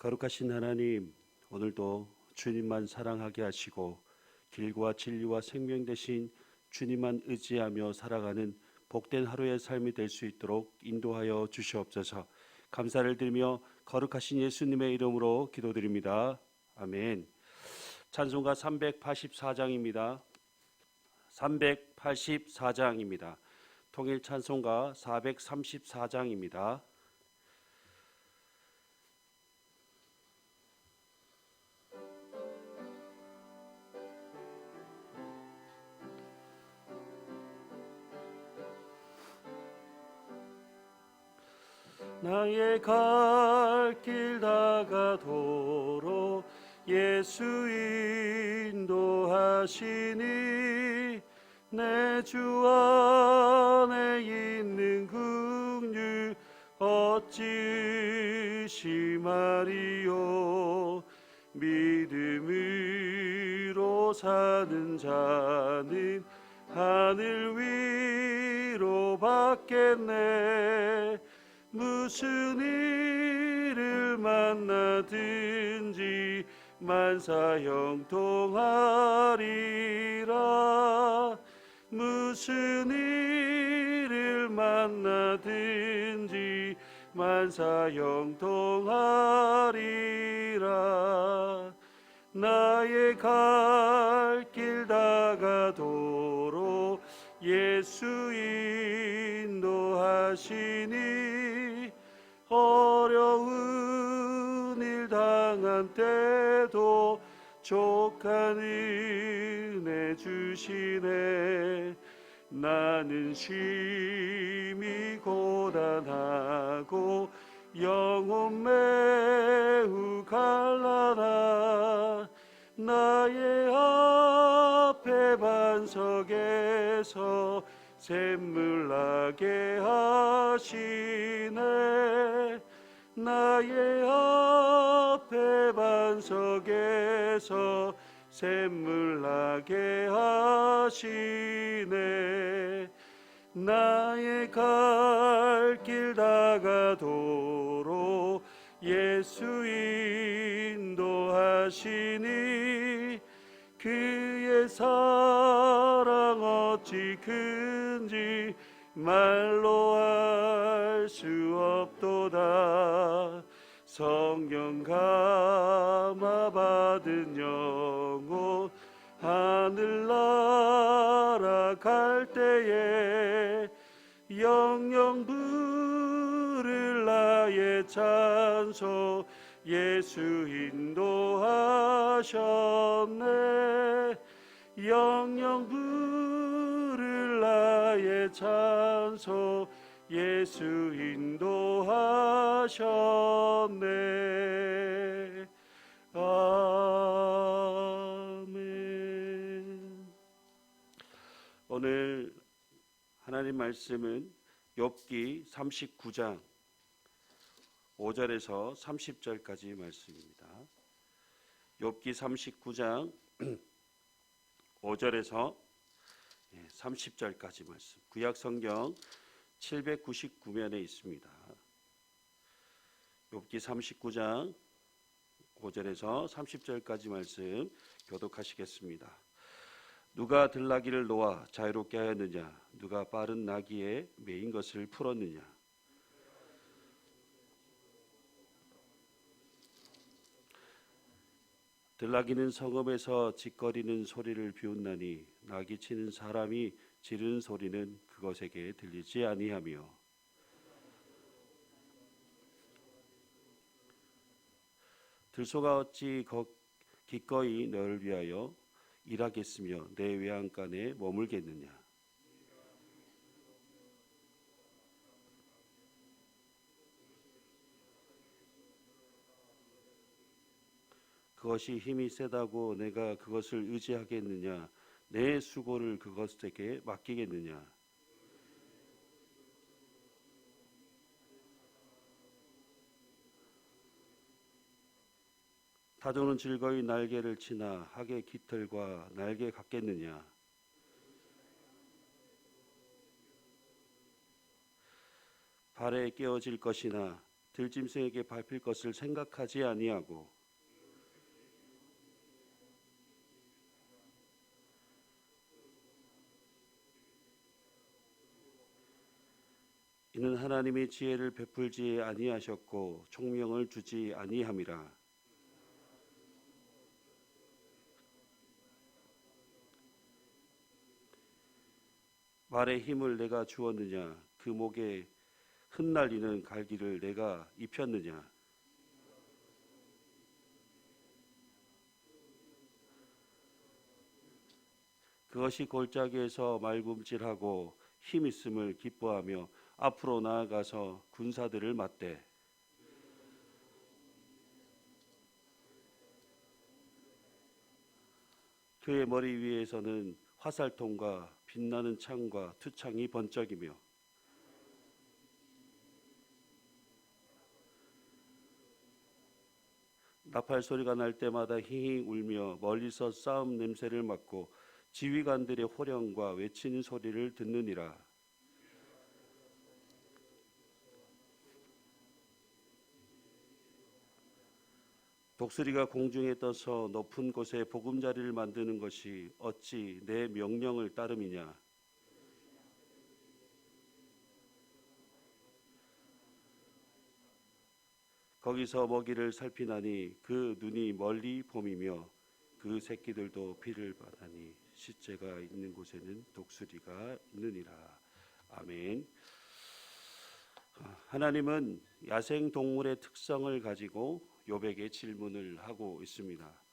거룩하신 하나님, 오늘도 주님만 사랑하게 하시고 길과 진리와 생명 되신 주님만 의지하며 살아가는 복된 하루의 삶이 될 수 있도록 인도하여 주시옵소서. 감사를 드리며 거룩하신 예수님의 이름으로 기도드립니다. 아멘. 찬송가 384장입니다. 384장입니다. 통일 찬송가 434장입니다. 나의 갈 길 다가도록 예수 인도하시니 내 주 안에 있는 긍휼 어찌 의심하리요. 믿음으로 사는 자는 하늘 위로 받겠네. 무슨 일을 만나든지 만사 형통하리라. 무슨 일을 만나든지 만사 형통하리라. 나의 갈 길 다가도록 예수 인도하시니 어려운 일 당한 때도 족한 은혜 주시네. 나는 심히 고단하고 영혼 매우 갈라나 나의 앞에 반석에서 샘물 나게 하시네. 나의 앞에 반석에서 샘물 나게 하시네. 나의 갈 길 다가도록 예수 인도하시니 그의 사랑 어찌 큰지 말로 알 수 없도다. 성령 감화 받은 영혼 하늘 날아갈 때에 영영 부를 나의 찬송 예수 인도하셨네. 영영 부를 나의 찬송 예수 인도하셨네. 아멘. 오늘 하나님 말씀은 욥기 39장 5절에서 30절까지 말씀입니다. 욥기 39장 5절에서 30절까지 말씀. 구약 성경 799면에 있습니다. 욥기 39장 5절에서 30절까지 말씀 교독하시겠습니다. 누가 들나귀를 놓아 자유롭게 하였느냐? 누가 빠른 나귀에 매인 것을 풀었느냐? 들나귀는 성읍에서 짖거리는 소리를 비웃나니 나귀 치는 사람이 지르는 소리는 그것에게 들리지 아니하며 들소가 어찌 기꺼이 너를 위하여 일하겠으며 내 외양간에 머물겠느냐? 그것이 힘이 세다고 내가 그것을 의지하겠느냐? 내 수고를 그것에게 맡기겠느냐? 타조는 즐거이 날개를 치나 학의 깃털과 날개 같겠느냐? 발에 깨어질 것이나 들짐승에게 밟힐 것을 생각하지 아니하고 이는 하나님이 지혜를 베풀지 아니하셨고 총명을 주지 아니함이라. 말의 힘을 내가 주었느냐? 그 목에 흩날리는 갈기를 내가 입혔느냐? 그것이 골짜기에서 말굼질하고 힘 있음을 기뻐하며 앞으로 나아가서 군사들을 맞대. 그의 머리 위에서는 화살통과 빛나는 창과 투창이 번쩍이며 나팔 소리가 날 때마다 힝힝 울며 멀리서 싸움 냄새를 맡고 지휘관들의 호령과 외치는 소리를 듣느니라. 독수리가 공중에 떠서 높은 곳에 보금자리를 만드는 것이 어찌 내 명령을 따름이냐? 거기서 먹이를 살피나니 그 눈이 멀리 봄이며 그 새끼들도 비를 받아니 시체가 있는 곳에는 독수리가 있느니라. 아멘. 하나님은 야생 동물의 특성을 가지고 욥에게 질문을 하고 있습니다.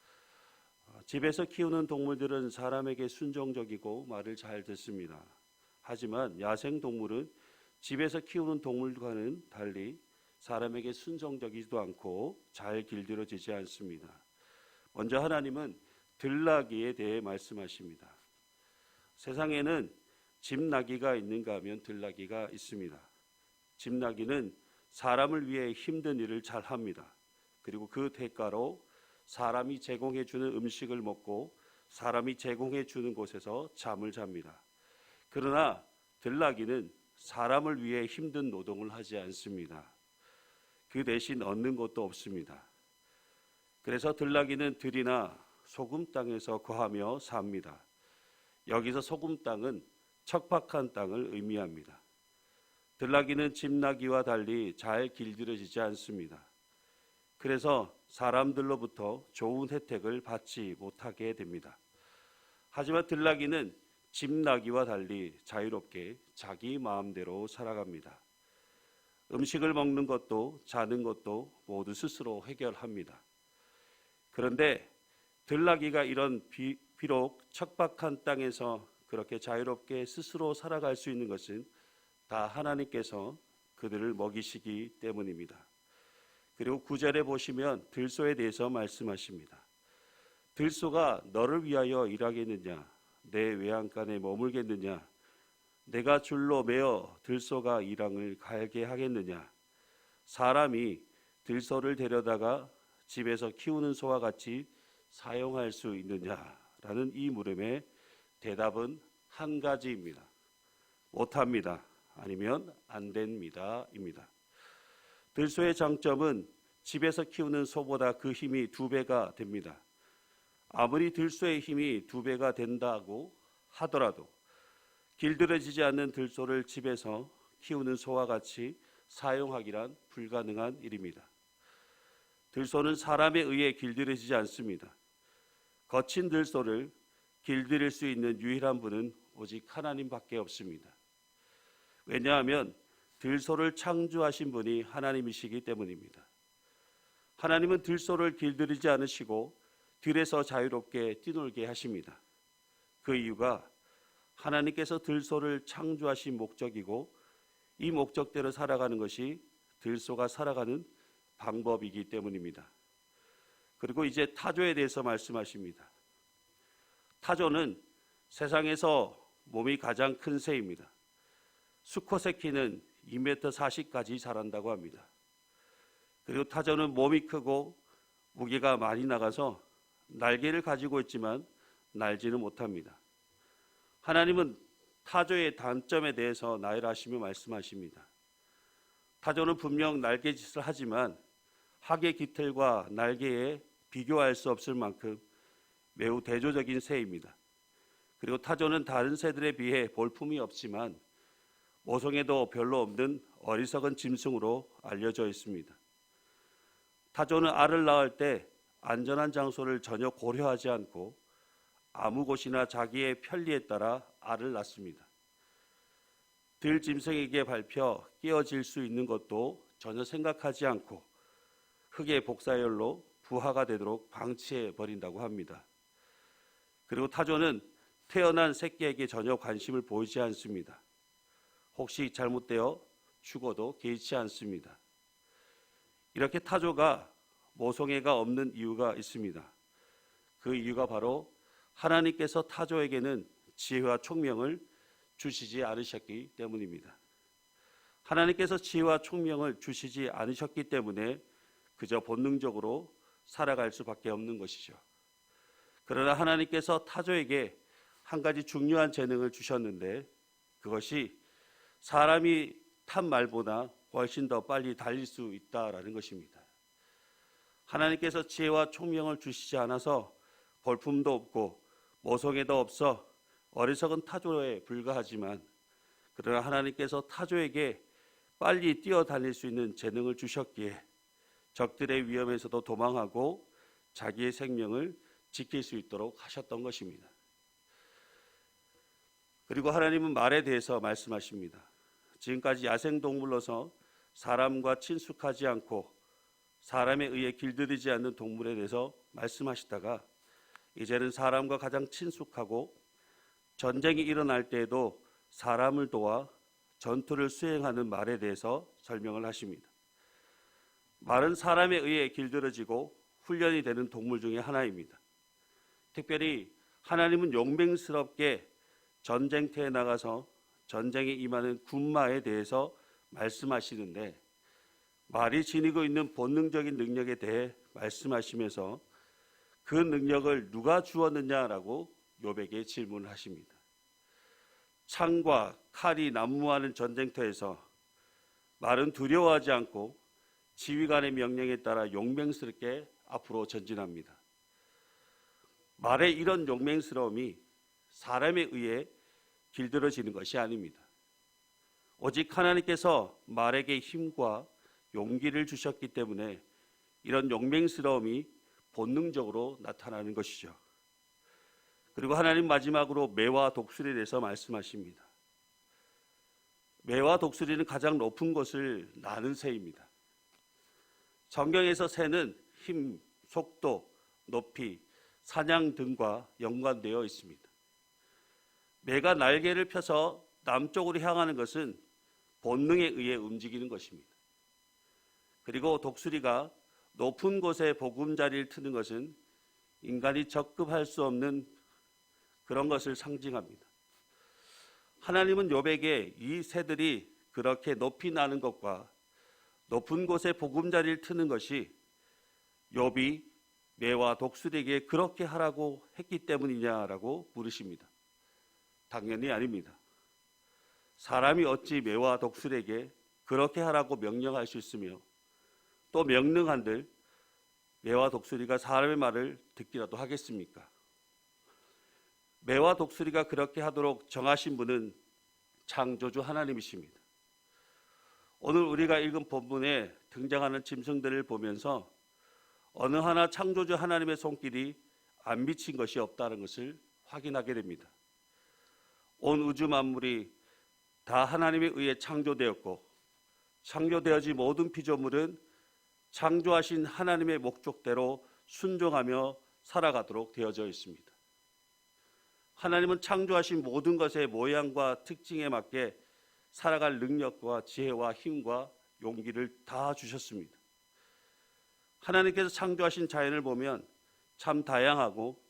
집에서 키우는 동물들은 사람에게 순종적이고 말을 잘 듣습니다. 하지만 야생 동물은 집에서 키우는 동물과는 달리 사람에게 순종적이지도 않고 잘 길들여지지 않습니다. 먼저 하나님은 들나귀에 대해 말씀하십니다. 세상에는 집나귀가 있는가 하면 들나귀가 있습니다. 집나귀는 사람을 위해 힘든 일을 잘 합니다. 그리고 그 대가로 사람이 제공해 주는 음식을 먹고 사람이 제공해 주는 곳에서 잠을 잡니다. 그러나 들나귀는 사람을 위해 힘든 노동을 하지 않습니다. 그 대신 얻는 것도 없습니다. 그래서 들나귀는 들이나 소금 땅에서 거하며 삽니다. 여기서 소금 땅은 척박한 땅을 의미합니다. 들나귀는 집나귀와 달리 잘 길들여지지 않습니다. 그래서 사람들로부터 좋은 혜택을 받지 못하게 됩니다. 하지만 들나귀는 집나귀와 달리 자유롭게 자기 마음대로 살아갑니다. 음식을 먹는 것도 자는 것도 모두 스스로 해결합니다. 그런데 들나귀가 이런 비록 척박한 땅에서 그렇게 자유롭게 스스로 살아갈 수 있는 것은 다 하나님께서 그들을 먹이시기 때문입니다. 그리고 9절에 보시면 들소에 대해서 말씀하십니다. 들소가 너를 위하여 일하겠느냐? 내 외양간에 머물겠느냐? 내가 줄로 매어 들소가 이랑을 갈게 하겠느냐? 사람이 들소를 데려다가 집에서 키우는 소와 같이 사용할 수 있느냐라는 이 물음의 대답은 한 가지입니다. 못합니다. 아니면 안 됩니다. 입니다. 들소의 장점은 집에서 키우는 소보다 그 힘이 2배가 됩니다. 아무리 들소의 힘이 2배가 된다고 하더라도 길들여지지 않는 들소를 집에서 키우는 소와 같이 사용하기란 불가능한 일입니다. 들소는 사람에 의해 길들여지지 않습니다. 거친 들소를 길들일 수 있는 유일한 분은 오직 하나님밖에 없습니다. 왜냐하면 들소를 창조하신 분이 하나님이시기 때문입니다. 하나님은 들소를 길들이지 않으시고 들에서 자유롭게 뛰놀게 하십니다. 그 이유가 하나님께서 들소를 창조하신 목적이고 이 목적대로 살아가는 것이 들소가 살아가는 방법이기 때문입니다. 그리고 이제 타조에 대해서 말씀하십니다. 타조는 세상에서 몸이 가장 큰 새입니다. 수컷의 키는 2m40까지 자란다고 합니다. 그리고 타조는 몸이 크고 무게가 많이 나가서 날개를 가지고 있지만 날지는 못합니다. 하나님은 타조의 단점에 대해서 나열하시며 말씀하십니다. 타조는 분명 날개짓을 하지만 학의 깃털과 날개에 비교할 수 없을 만큼 매우 대조적인 새입니다. 그리고 타조는 다른 새들에 비해 볼품이 없지만 모성애도 별로 없는 어리석은 짐승으로 알려져 있습니다. 타조는 알을 낳을 때 안전한 장소를 전혀 고려하지 않고 아무 곳이나 자기의 편리에 따라 알을 낳습니다. 들짐승에게 밟혀 끼어질 수 있는 것도 전혀 생각하지 않고 흙의 복사열로 부하가 되도록 방치해 버린다고 합니다. 그리고 타조는 태어난 새끼에게 전혀 관심을 보이지 않습니다. 혹시 잘못되어 죽어도 개의치 않습니다. 이렇게 타조가 모성애가 없는 이유가 있습니다. 그 이유가 바로 하나님께서 타조에게는 지혜와 총명을 주시지 않으셨기 때문입니다. 하나님께서 지혜와 총명을 주시지 않으셨기 때문에 그저 본능적으로 살아갈 수밖에 없는 것이죠. 그러나 하나님께서 타조에게 한 가지 중요한 재능을 주셨는데 그것이 사람이 탄 말보다 훨씬 더 빨리 달릴 수 있다라는 것입니다. 하나님께서 지혜와 총명을 주시지 않아서 볼품도 없고 모성애도 없어 어리석은 타조에 불과하지만 그러나 하나님께서 타조에게 빨리 뛰어다닐 수 있는 재능을 주셨기에 적들의 위험에서도 도망하고 자기의 생명을 지킬 수 있도록 하셨던 것입니다. 그리고 하나님은 말에 대해서 말씀하십니다. 지금까지 야생동물로서 사람과 친숙하지 않고 사람에 의해 길들이지 않는 동물에 대해서 말씀하시다가 이제는 사람과 가장 친숙하고 전쟁이 일어날 때에도 사람을 도와 전투를 수행하는 말에 대해서 설명을 하십니다. 말은 사람에 의해 길들여지고 훈련이 되는 동물 중에 하나입니다. 특별히 하나님은 용맹스럽게 전쟁터에 나가서 전쟁에 임하는 군마에 대해서 말씀하시는데 말이 지니고 있는 본능적인 능력에 대해 말씀하시면서 그 능력을 누가 주었느냐라고 욥에게 질문을 하십니다. 창과 칼이 난무하는 전쟁터에서 말은 두려워하지 않고 지휘관의 명령에 따라 용맹스럽게 앞으로 전진합니다. 말의 이런 용맹스러움이 사람에 의해 길들여지는 것이 아닙니다. 오직 하나님께서 말에게 힘과 용기를 주셨기 때문에 이런 용맹스러움이 본능적으로 나타나는 것이죠. 그리고 하나님 마지막으로 매와 독수리에 대해서 말씀하십니다. 매와 독수리는 가장 높은 곳을 나는 새입니다. 성경에서 새는 힘, 속도, 높이, 사냥 등과 연관되어 있습니다. 매가 날개를 펴서 남쪽으로 향하는 것은 본능에 의해 움직이는 것입니다. 그리고 독수리가 높은 곳에 보금자리를 트는 것은 인간이 접근할 수 없는 그런 것을 상징합니다. 하나님은 욥에게 이 새들이 그렇게 높이 나는 것과 높은 곳에 보금자리를 트는 것이 욥이 매와 독수리에게 그렇게 하라고 했기 때문이냐라고 물으십니다. 당연히 아닙니다. 사람이 어찌 매와 독수리에게 그렇게 하라고 명령할 수 있으며 또 명령한들 매와 독수리가 사람의 말을 듣기라도 하겠습니까? 매와 독수리가 그렇게 하도록 정하신 분은 창조주 하나님이십니다. 오늘 우리가 읽은 본문에 등장하는 짐승들을 보면서 어느 하나 창조주 하나님의 손길이 안 미친 것이 없다는 것을 확인하게 됩니다. 온 우주 만물이 다 하나님에 의해 창조되었고 창조되어진 모든 피조물은 창조하신 하나님의 목적대로 순종하며 살아가도록 되어져 있습니다. 하나님은 창조하신 모든 것의 모양과 특징에 맞게 살아갈 능력과 지혜와 힘과 용기를 다 주셨습니다. 하나님께서 창조하신 자연을 보면 참 다양하고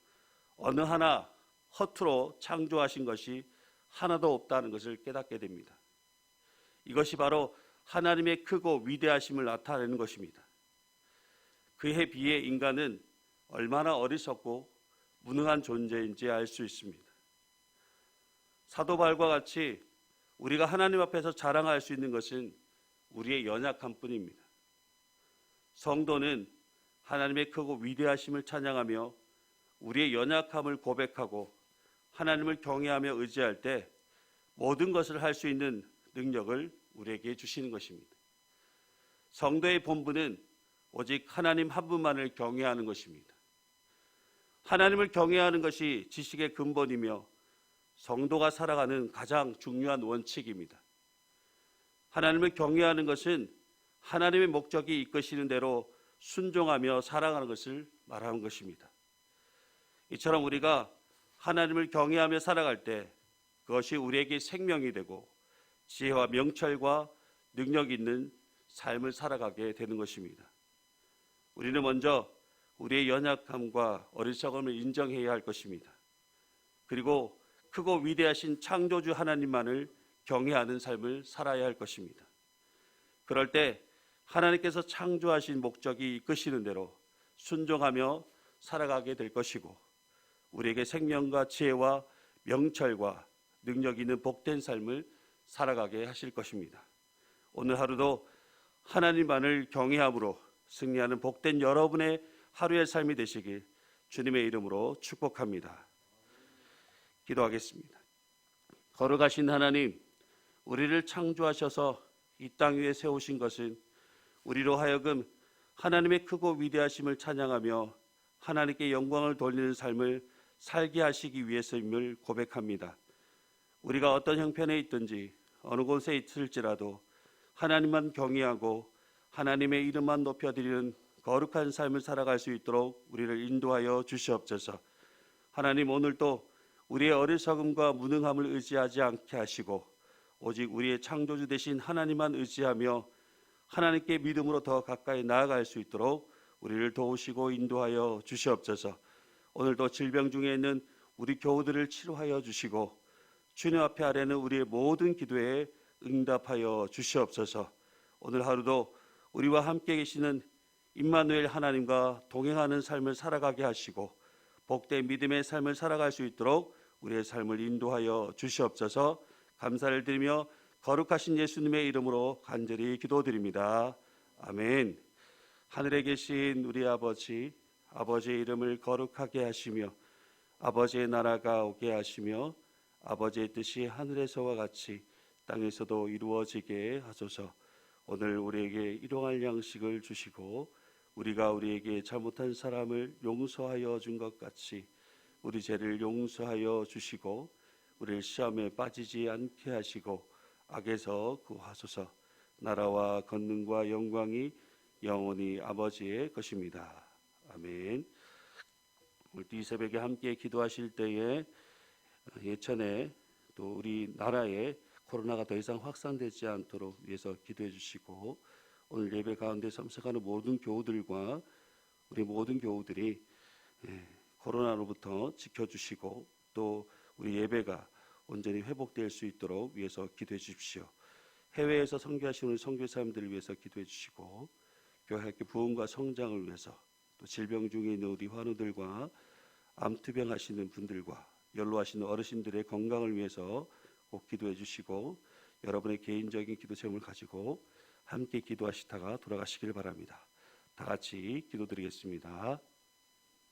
어느 하나 허투루 창조하신 것이 하나도 없다는 것을 깨닫게 됩니다. 이것이 바로 하나님의 크고 위대하심을 나타내는 것입니다. 그에 비해 인간은 얼마나 어리석고 무능한 존재인지 알 수 있습니다. 사도 바울과 같이 우리가 하나님 앞에서 자랑할 수 있는 것은 우리의 연약함뿐입니다. 성도는 하나님의 크고 위대하심을 찬양하며 우리의 연약함을 고백하고 하나님을 경외하며 의지할 때 모든 것을 할 수 있는 능력을 우리에게 주시는 것입니다. 성도의 본분은 오직 하나님 한 분만을 경외하는 것입니다. 하나님을 경외하는 것이 지식의 근본이며 성도가 살아가는 가장 중요한 원칙입니다. 하나님을 경외하는 것은 하나님의 목적이 이끄시는 대로 순종하며 살아가는 것을 말하는 것입니다. 이처럼 우리가 하나님을 경외하며 살아갈 때 그것이 우리에게 생명이 되고 지혜와 명철과 능력 있는 삶을 살아가게 되는 것입니다. 우리는 먼저 우리의 연약함과 어리석음을 인정해야 할 것입니다. 그리고 크고 위대하신 창조주 하나님만을 경외하는 삶을 살아야 할 것입니다. 그럴 때 하나님께서 창조하신 목적이 이끄시는 대로 순종하며 살아가게 될 것이고 우리에게 생명과 지혜와 명철과 능력 있는 복된 삶을 살아가게 하실 것입니다. 오늘 하루도 하나님만을 경외함으로 승리하는 복된 여러분의 하루의 삶이 되시길 주님의 이름으로 축복합니다. 기도하겠습니다. 거룩하신 하나님, 우리를 창조하셔서 이 땅 위에 세우신 것은 우리로 하여금 하나님의 크고 위대하심을 찬양하며 하나님께 영광을 돌리는 삶을 살게 하시기 위해서임을 고백합니다. 우리가 어떤 형편에 있든지 어느 곳에 있을지라도 하나님만 경외하고 하나님의 이름만 높여드리는 거룩한 삶을 살아갈 수 있도록 우리를 인도하여 주시옵소서. 하나님, 오늘도 우리의 어리석음과 무능함을 의지하지 않게 하시고 오직 우리의 창조주 되신 하나님만 의지하며 하나님께 믿음으로 더 가까이 나아갈 수 있도록 우리를 도우시고 인도하여 주시옵소서. 오늘도 질병 중에 있는 우리 교우들을 치료하여 주시고 주님 앞에 아뢰는 우리의 모든 기도에 응답하여 주시옵소서. 오늘 하루도 우리와 함께 계시는 임마누엘 하나님과 동행하는 삶을 살아가게 하시고 복된 믿음의 삶을 살아갈 수 있도록 우리의 삶을 인도하여 주시옵소서. 감사를 드리며 거룩하신 예수님의 이름으로 간절히 기도드립니다. 아멘. 하늘에 계신 우리 아버지, 아버지의 이름을 거룩하게 하시며 아버지의 나라가 오게 하시며 아버지의 뜻이 하늘에서와 같이 땅에서도 이루어지게 하소서. 오늘 우리에게 일용할 양식을 주시고 우리가 우리에게 잘못한 사람을 용서하여 준 것 같이 우리 죄를 용서하여 주시고 우리를 시험에 빠지지 않게 하시고 악에서 구하소서. 나라와 권능과 영광이 영원히 아버지의 것입니다. 아멘. 오늘 이 새벽에 함께 기도하실 때에 예천에 또 우리 나라에 코로나가 더 이상 확산되지 않도록 위해서 기도해 주시고 오늘 예배 가운데 참석하는 모든 교우들과 우리 모든 교우들이 코로나로부터 지켜주시고 또 우리 예배가 온전히 회복될 수 있도록 위해서 기도해 주십시오. 해외에서 선교하시는 선교사님들을 위해서 기도해 주시고 교회학교 부흥과 성장을 위해서 또 질병 중에 있는 우리 환우들과 암투병 하시는 분들과 연로하시는 어르신들의 건강을 위해서 꼭 기도해 주시고 여러분의 개인적인 기도 제목을 가지고 함께 기도하시다가 돌아가시길 바랍니다. 다 같이 기도드리겠습니다.